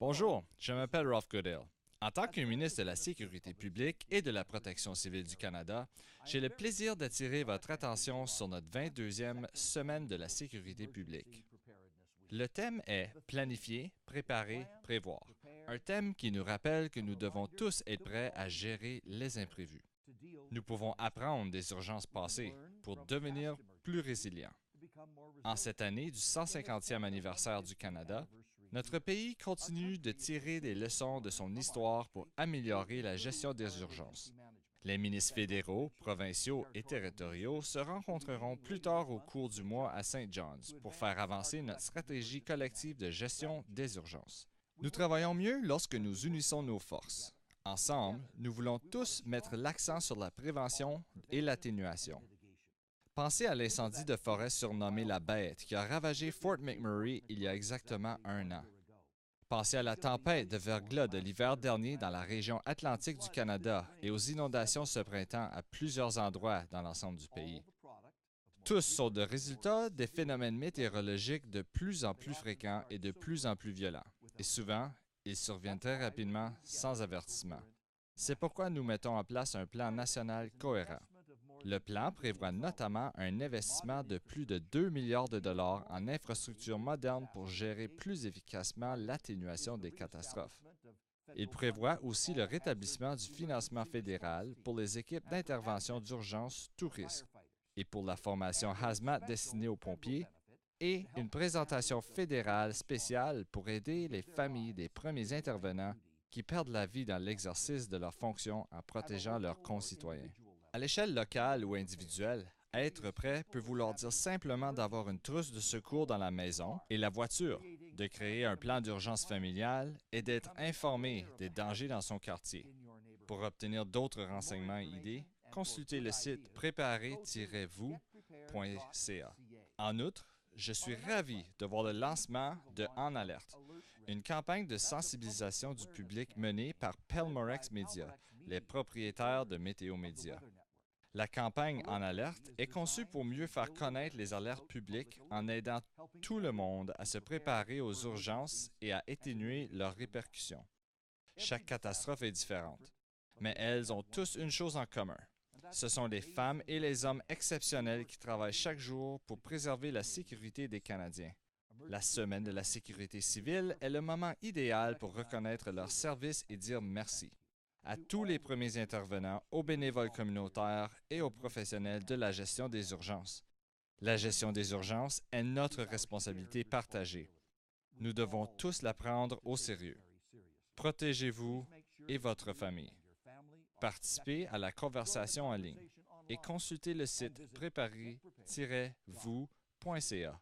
Bonjour, je m'appelle Ralph Goodale. En tant que ministre de la Sécurité publique et de la Protection civile du Canada, j'ai le plaisir d'attirer votre attention sur notre 22e Semaine de la sécurité publique. Le thème est Planifier, préparer, prévoir. Un thème qui nous rappelle que nous devons tous être prêts à gérer les imprévus. Nous pouvons apprendre des urgences passées pour devenir plus résilients. En cette année du 150e anniversaire du Canada, notre pays continue de tirer des leçons de son histoire pour améliorer la gestion des urgences. Les ministres fédéraux, provinciaux et territoriaux se rencontreront plus tard au cours du mois à St. John's pour faire avancer notre stratégie collective de gestion des urgences. Nous travaillons mieux lorsque nous unissons nos forces. Ensemble, nous voulons tous mettre l'accent sur la prévention et l'atténuation. Pensez à l'incendie de forêt surnommé la Bête qui a ravagé Fort McMurray il y a exactement un an. Pensez à la tempête de verglas de l'hiver dernier dans la région atlantique du Canada et aux inondations ce printemps à plusieurs endroits dans l'ensemble du pays. Tous sont de résultats des phénomènes météorologiques de plus en plus fréquents et de plus en plus violents. Et souvent, ils surviennent très rapidement sans avertissement. C'est pourquoi nous mettons en place un plan national cohérent. Le plan prévoit notamment un investissement de plus de 2 milliards de dollars en infrastructures modernes pour gérer plus efficacement l'atténuation des catastrophes. Il prévoit aussi le rétablissement du financement fédéral pour les équipes d'intervention d'urgence tout risque et pour la formation HAZMAT destinée aux pompiers et une présentation fédérale spéciale pour aider les familles des premiers intervenants qui perdent la vie dans l'exercice de leurs fonctions en protégeant leurs concitoyens. À l'échelle locale ou individuelle, être prêt peut vouloir dire simplement d'avoir une trousse de secours dans la maison et la voiture, de créer un plan d'urgence familiale et d'être informé des dangers dans son quartier. Pour obtenir d'autres renseignements et idées, consultez le site préparez-vous.ca. En outre, je suis ravi de voir le lancement de En Alerte, une campagne de sensibilisation du public menée par Pelmorex Media, les propriétaires de Météo Média. La campagne En Alerte est conçue pour mieux faire connaître les alertes publiques en aidant tout le monde à se préparer aux urgences et à atténuer leurs répercussions. Chaque catastrophe est différente, mais elles ont tous une chose en commun. Ce sont les femmes et les hommes exceptionnels qui travaillent chaque jour pour préserver la sécurité des Canadiens. La Semaine de la sécurité civile est le moment idéal pour reconnaître leurs services et dire merci à tous les premiers intervenants, aux bénévoles communautaires et aux professionnels de la gestion des urgences. La gestion des urgences est notre responsabilité partagée. Nous devons tous la prendre au sérieux. Protégez-vous et votre famille. Participez à la conversation en ligne et consultez le site préparez-vous.ca.